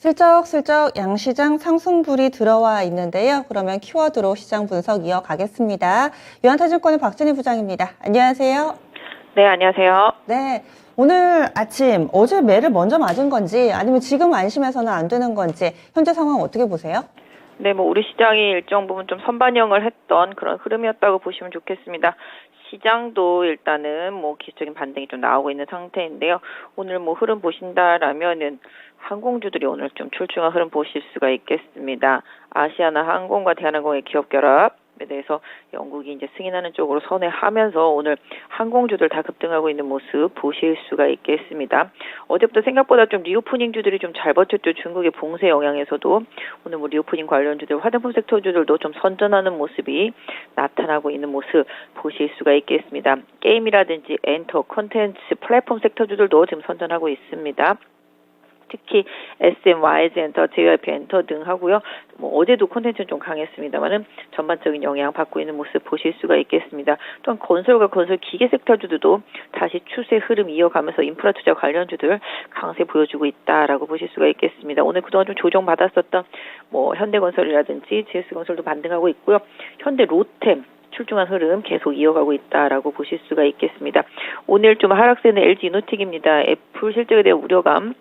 슬쩍슬쩍 양시장 상승불이 들어와 있는데요. 그러면 키워드로 시장 분석 이어가겠습니다. 유한타증권의 박진희 부장입니다. 안녕하세요. 네, 안녕하세요. 네, 오늘 아침 어제 매를 먼저 맞은 건지 아니면 지금 안심해서는 안 되는 건지 현재 상황 어떻게 보세요? 네, 우리 시장이 일정 부분 좀 선반영을 했던 그런 흐름이었다고 보시면 좋겠습니다. 시장도 일단은 기술적인 반등이 좀 나오고 있는 상태인데요. 오늘 흐름 보신다라면은 항공주들이 오늘 좀 출중한 흐름 보실 수가 있겠습니다. 아시아나 항공과 대한항공의 기업 결합에 대해서 영국이 이제 승인하는 쪽으로 선회하면서 오늘 항공주들 다 급등하고 있는 모습 보실 수가 있겠습니다. 어제부터 생각보다 좀 리오프닝주들이 좀 잘 버텼죠. 중국의 봉쇄 영향에서도 오늘 리오프닝 관련주들, 화장품 섹터주들도 좀 선전하는 모습이 나타나고 있는 모습 보실 수가 있겠습니다. 게임이라든지 엔터, 콘텐츠, 플랫폼 섹터주들도 지금 선전하고 있습니다. 특히 SM, YZ 엔터, JYP 엔터 등 하고요. 어제도 콘텐츠는 좀 강했습니다만은 전반적인 영향 받고 있는 모습 보실 수가 있겠습니다. 또한 건설과 건설 기계 섹터주들도 다시 추세 흐름 이어가면서 인프라 투자 관련주들 강세 보여주고 있다라고 보실 수가 있겠습니다. 오늘 그동안 좀 조정받았었던 현대건설이라든지 GS건설도 반등하고 있고요. 현대 로템 출중한 흐름 계속 이어가고 있다라고 보실 수가 있겠습니다. 오늘 좀 하락세는 LG 이노텍입니다. 애플 실적에 대한 우려감,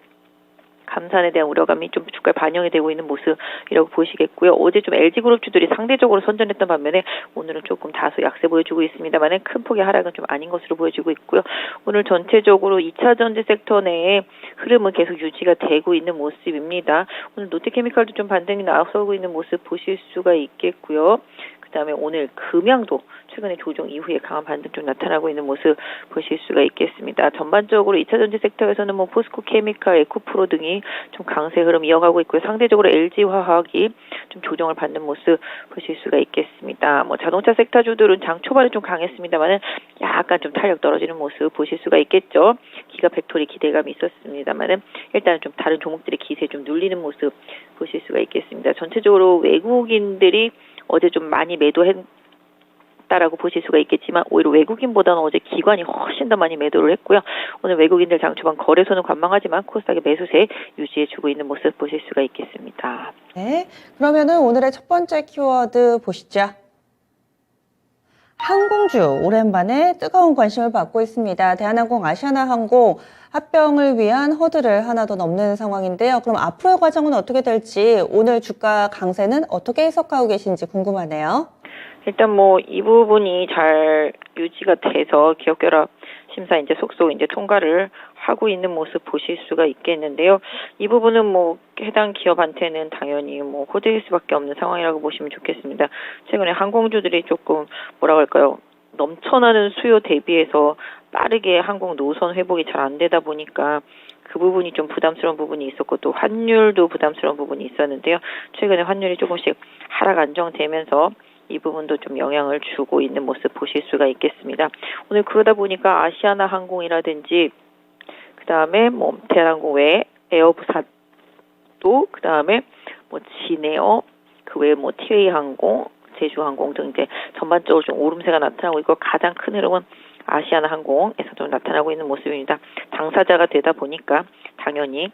감산에 대한 우려감이 좀 주가에 반영이 되고 있는 모습이라고 보시겠고요. 어제 좀 LG그룹주들이 상대적으로 선전했던 반면에 오늘은 조금 다소 약세 보여주고 있습니다만 큰 폭의 하락은 좀 아닌 것으로 보여지고 있고요. 오늘 전체적으로 2차 전지 섹터 내에 흐름은 계속 유지가 되고 있는 모습입니다. 오늘 롯데케미칼도 좀 반등이 나서고 있는 모습 보실 수가 있겠고요. 그다음에 오늘 금양도 최근에 조정 이후에 강한 반등 좀 나타나고 있는 모습 보실 수가 있겠습니다. 전반적으로 2차 전지 섹터에서는 포스코 케미칼, 에코프로 등이 좀 강세 흐름 이어가고 있고요. 상대적으로 LG화학이 좀 조정을 받는 모습 보실 수가 있겠습니다. 자동차 섹터주들은 장 초반에 좀 강했습니다만은 약간 좀 탄력 떨어지는 모습 보실 수가 있겠죠. 기가 팩토리 기대감이 있었습니다만은 일단은 좀 다른 종목들의 기세 좀 눌리는 모습 보실 수가 있겠습니다. 전체적으로 외국인들이 어제 좀 많이 매도했다라고 보실 수가 있겠지만 오히려 외국인보다는 어제 기관이 훨씬 더 많이 매도를 했고요. 오늘 외국인들 장초반 거래소는 관망하지만 코스닥의 매수세 유지해주고 있는 모습 보실 수가 있겠습니다. 네, 그러면은 오늘의 첫 번째 키워드 보시죠. 항공주 오랜만에 뜨거운 관심을 받고 있습니다. 대한항공, 아시아나항공 합병을 위한 허들을 하나 더 넘는 상황인데요. 그럼 앞으로의 과정은 어떻게 될지 오늘 주가 강세는 어떻게 해석하고 계신지 궁금하네요. 일단 이 부분이 잘 유지가 돼서 기업결합 심사 이제 속속 이제 통과를 하고 있는 모습 보실 수가 있겠는데요. 이 부분은 해당 기업한테는 당연히 호재일 수밖에 없는 상황이라고 보시면 좋겠습니다. 최근에 항공주들이 조금 넘쳐나는 수요 대비해서 빠르게 항공 노선 회복이 잘 안 되다 보니까 그 부분이 좀 부담스러운 부분이 있었고 또 환율도 부담스러운 부분이 있었는데요. 최근에 환율이 조금씩 하락 안정되면서 이 부분도 좀 영향을 주고 있는 모습 보실 수가 있겠습니다. 오늘 그러다 보니까 아시아나 항공이라든지 그 다음에 대한항공 외에 에어부사도 그 다음에 진에어 그 외에 티웨이 항공, 제주항공 등 이제 전반적으로 좀 오름세가 나타나고 있고 가장 큰 흐름은 아시아나 항공에서 좀 나타나고 있는 모습입니다. 당사자가 되다 보니까 당연히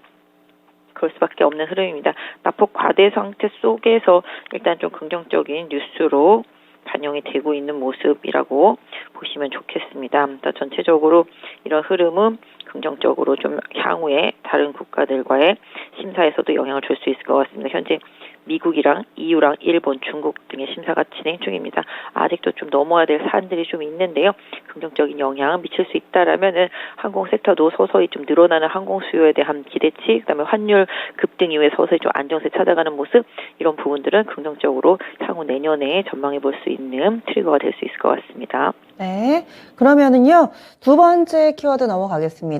그럴 수밖에 없는 흐름입니다. 낙폭 과대 상태 속에서 일단 좀 긍정적인 뉴스로 반영이 되고 있는 모습이라고 보시면 좋겠습니다. 전체적으로 이런 흐름은 긍정적으로 좀 향후에 다른 국가들과의 심사에서도 영향을 줄 수 있을 것 같습니다. 현재 미국이랑 EU랑 일본, 중국 등의 심사가 진행 중입니다. 아직도 좀 넘어야 될 사안들이 좀 있는데요. 긍정적인 영향을 미칠 수 있다라면은 항공 섹터도 서서히 좀 늘어나는 항공 수요에 대한 기대치, 그다음에 환율 급등 이후에 서서히 좀 안정세 찾아가는 모습 이런 부분들은 긍정적으로 향후 내년에 전망해 볼 수 있는 트리거가 될 수 있을 것 같습니다. 네, 그러면은요 두 번째 키워드 넘어가겠습니다.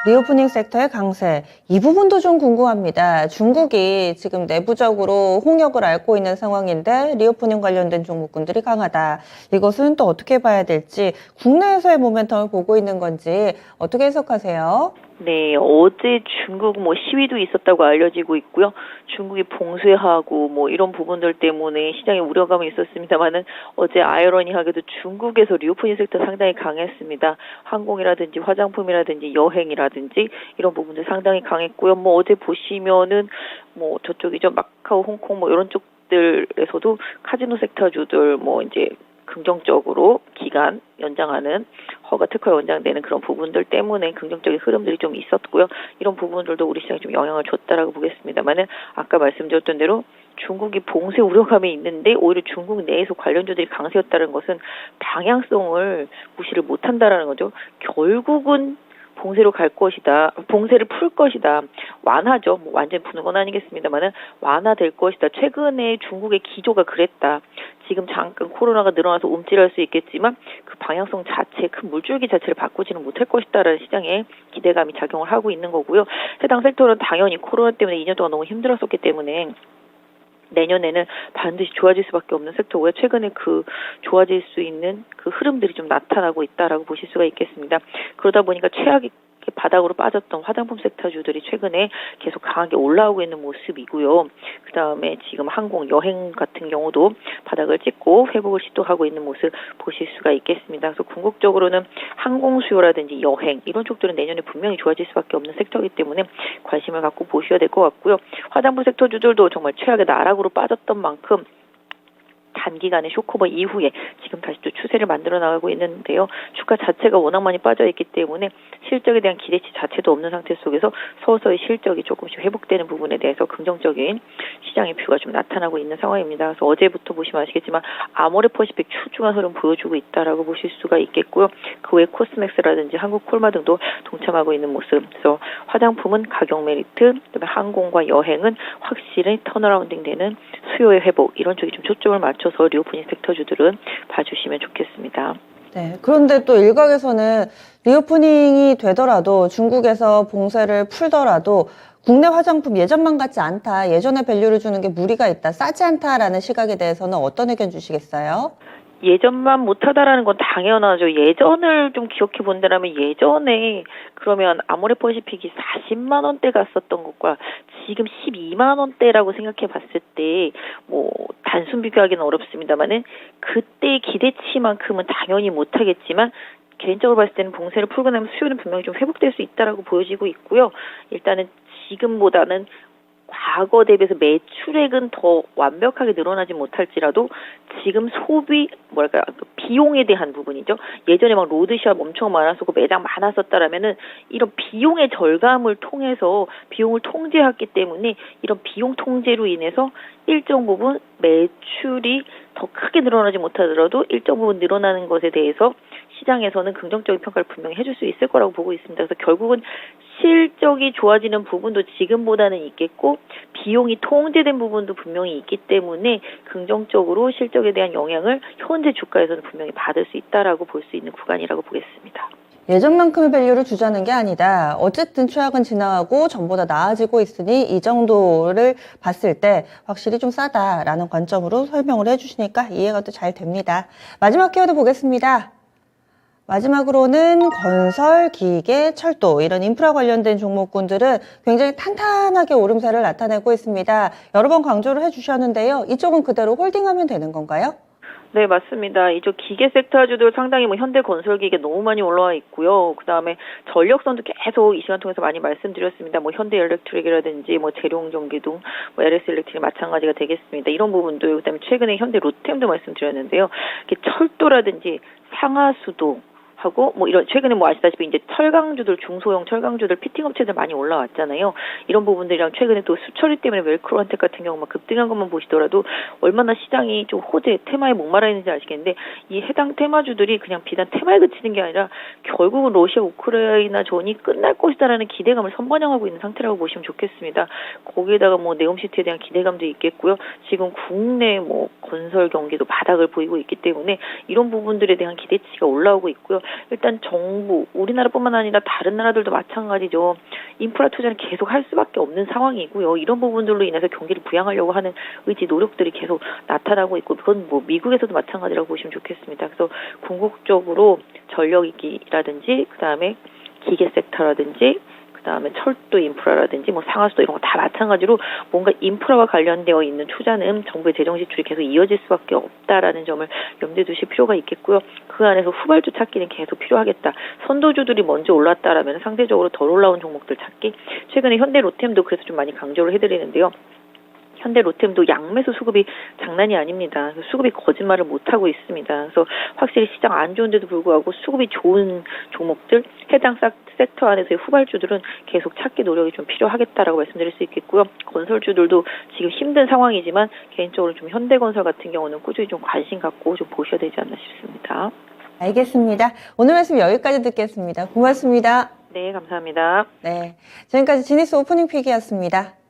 리오프닝 섹터의 강세, 이 부분도 좀 궁금합니다. 중국이 지금 내부적으로 홍역을 앓고 있는 상황인데 리오프닝 관련된 종목군들이 강하다. 이것은 또 어떻게 봐야 될지 국내에서의 모멘텀을 보고 있는 건지 어떻게 해석하세요? 네, 어제 중국 뭐 시위도 있었다고 알려지고 있고요. 중국이 봉쇄하고 뭐 이런 부분들 때문에 시장에 우려감이 있었습니다만은 어제 아이러니하게도 중국에서 리오프닝 섹터 상당히 강했습니다. 항공이라든지 화장품이라든지 여행이라든지 이런 부분들 상당히 강했고요. 뭐 어제 보시면은 뭐 저쪽이죠. 마카오, 홍콩 뭐 이런 쪽들에서도 카지노 섹터주들 뭐 이제 긍정적으로 기간 연장하는 허가 특허 연장되는 그런 부분들 때문에 긍정적인 흐름들이 좀 있었고요. 이런 부분들도 우리 시장에 좀 영향을 줬다라고 보겠습니다만은 아까 말씀드렸던 대로 중국이 봉쇄 우려감이 있는데 오히려 중국 내에서 관련주들이 강세였다는 것은 방향성을 무시를 못한다라는 거죠. 결국은 봉쇄로 갈 것이다. 봉쇄를 풀 것이다. 완화죠. 뭐 완전히 푸는 건 아니겠습니다만은 완화될 것이다. 최근에 중국의 기조가 그랬다. 지금 잠깐 코로나가 늘어나서 움찔할 수 있겠지만 그 방향성 자체, 큰 물줄기 자체를 바꾸지는 못할 것이다라는 시장에 기대감이 작용을 하고 있는 거고요. 해당 섹터는 당연히 코로나 때문에 2년 동안 너무 힘들었었기 때문에 내년에는 반드시 좋아질 수밖에 없는 섹터고요. 최근에 그 좋아질 수 있는 그 흐름들이 좀 나타나고 있다라고 보실 수가 있겠습니다. 그러다 보니까 최악의 바닥으로 빠졌던 화장품 섹터주들이 최근에 계속 강하게 올라오고 있는 모습이고요. 그 다음에 지금 항공, 여행 같은 경우도 바닥을 찍고 회복을 시도하고 있는 모습 보실 수가 있겠습니다. 그래서 궁극적으로는 항공 수요라든지 여행 이런 쪽들은 내년에 분명히 좋아질 수밖에 없는 섹터이기 때문에 관심을 갖고 보셔야 될 것 같고요. 화장품 섹터주들도 정말 최악의 나락으로 빠졌던 만큼 단기간의 쇼크오버 이후에 지금 다시 또 추세를 만들어 나가고 있는데요. 주가 자체가 워낙 많이 빠져 있기 때문에 실적에 대한 기대치 자체도 없는 상태 속에서 서서히 실적이 조금씩 회복되는 부분에 대해서 긍정적인 시장의 뷰가 좀 나타나고 있는 상황입니다. 그래서 어제부터 보시면 아시겠지만 아모레퍼시픽 출중한 흐름 보여주고 있다라고 보실 수가 있겠고요. 그 외에 코스맥스라든지 한국콜마 등도 동참하고 있는 모습. 그래서 화장품은 가격 메리트, 그다음에 항공과 여행은 확실히 턴어라운딩되는 수요의 회복 이런 쪽이 좀 초점을 맞춰서 리오프닝 섹터주들은 봐주시면 좋겠습니다. 네, 그런데 또 일각에서는 리오프닝이 되더라도 중국에서 봉쇄를 풀더라도 국내 화장품 예전만 같지 않다. 예전에 밸류를 주는 게 무리가 있다. 싸지 않다라는 시각에 대해서는 어떤 의견 주시겠어요? 예전만 못하다라는 건 당연하죠. 예전을 좀 기억해 본다면 예전에 그러면 아모레퍼시픽이 40만 원대 갔었던 것과 지금 12만 원대라고 생각해 봤을 때 뭐 단순 비교하기는 어렵습니다만은 그때 기대치만큼은 당연히 못하겠지만 개인적으로 봤을 때는 봉쇄를 풀고 나면 수요는 분명히 좀 회복될 수 있다라고 보여지고 있고요. 일단은 지금보다는 과거 대비해서 매출액은 더 완벽하게 늘어나지 못할지라도 지금 소비 비용에 대한 부분이죠. 예전에 막 로드샵 엄청 많았었고 매장 많았었다라면은 이런 비용의 절감을 통해서 비용을 통제했기 때문에 이런 비용 통제로 인해서 일정 부분 매출이 더 크게 늘어나지 못하더라도 일정 부분 늘어나는 것에 대해서 시장에서는 긍정적인 평가를 분명히 해줄 수 있을 거라고 보고 있습니다. 그래서 결국은 실적이 좋아지는 부분도 지금보다는 있겠고 비용이 통제된 부분도 분명히 있기 때문에 긍정적으로 실적에 대한 영향을 현재 주가에서는 분명히 받을 수 있다라고 볼 수 있는 구간이라고 보겠습니다. 예전만큼의 밸류를 주자는 게 아니다. 어쨌든 최악은 지나가고 전보다 나아지고 있으니 이 정도를 봤을 때 확실히 좀 싸다라는 관점으로 설명을 해주시니까 이해가 또 잘 됩니다. 마지막 키워드 보겠습니다. 마지막으로는 건설, 기계, 철도 이런 인프라 관련된 종목군들은 굉장히 탄탄하게 오름세를 나타내고 있습니다. 여러 번 강조를 해주셨는데요. 이쪽은 그대로 홀딩하면 되는 건가요? 네, 맞습니다. 이쪽 기계 섹터주도 상당히 뭐 현대건설기계 너무 많이 올라와 있고요. 그 다음에 전력선도 계속 이 시간 통해서 많이 말씀드렸습니다. 뭐 현대엘렉트릭이라든지 뭐 재룡전기등, 뭐 LS엘렉트릭 마찬가지가 되겠습니다. 이런 부분도 그다음에 최근에 현대 로템도 말씀드렸는데요. 철도라든지 상하수도 하고 뭐 이런 최근에 뭐 아시다시피 이제 철강주들 중소형 철강주들 피팅 업체들 많이 올라왔잖아요. 이런 부분들이랑 최근에 또 수처리 때문에 웰크로한텍 같은 경우 막 급등한 것만 보시더라도 얼마나 시장이 좀 호재 테마에 목말라 있는지 아시겠는데 이 해당 테마주들이 그냥 비단 테마에 그치는 게 아니라 결국은 러시아 우크라이나 전이 끝날 것이다라는 기대감을 선반영하고 있는 상태라고 보시면 좋겠습니다. 거기에다가 뭐 네옴시티에 대한 기대감도 있겠고요. 지금 국내 뭐 건설 경기도 바닥을 보이고 있기 때문에 이런 부분들에 대한 기대치가 올라오고 있고요. 일단 정부, 우리나라뿐만 아니라 다른 나라들도 마찬가지죠. 인프라 투자는 계속 할 수밖에 없는 상황이고요. 이런 부분들로 인해서 경기를 부양하려고 하는 의지, 노력들이 계속 나타나고 있고 그건 뭐 미국에서도 마찬가지라고 보시면 좋겠습니다. 그래서 궁극적으로 전력이기라든지 그다음에 기계 섹터라든지 그다음에 철도 인프라라든지 뭐 상하수도 이런 거 다 마찬가지로 뭔가 인프라와 관련되어 있는 투자는 정부의 재정 지출이 계속 이어질 수밖에 없다라는 점을 염두에 두실 필요가 있겠고요. 그 안에서 후발주 찾기는 계속 필요하겠다. 선도주들이 먼저 올랐다라면 상대적으로 덜 올라온 종목들 찾기. 최근에 현대 로템도 그래서 좀 많이 강조를 해드리는데요. 현대 로템도 양매수 수급이 장난이 아닙니다. 수급이 거짓말을 못하고 있습니다. 그래서 확실히 시장 안 좋은데도 불구하고 수급이 좋은 종목들, 해당 섹터 안에서의 후발주들은 계속 찾기 노력이 좀 필요하겠다라고 말씀드릴 수 있겠고요. 건설주들도 지금 힘든 상황이지만 개인적으로 좀 현대건설 같은 경우는 꾸준히 좀 관심 갖고 좀 보셔야 되지 않나 싶습니다. 알겠습니다. 오늘 말씀 여기까지 듣겠습니다. 고맙습니다. 네, 감사합니다. 네, 지금까지 지니스 오프닝 픽이었습니다.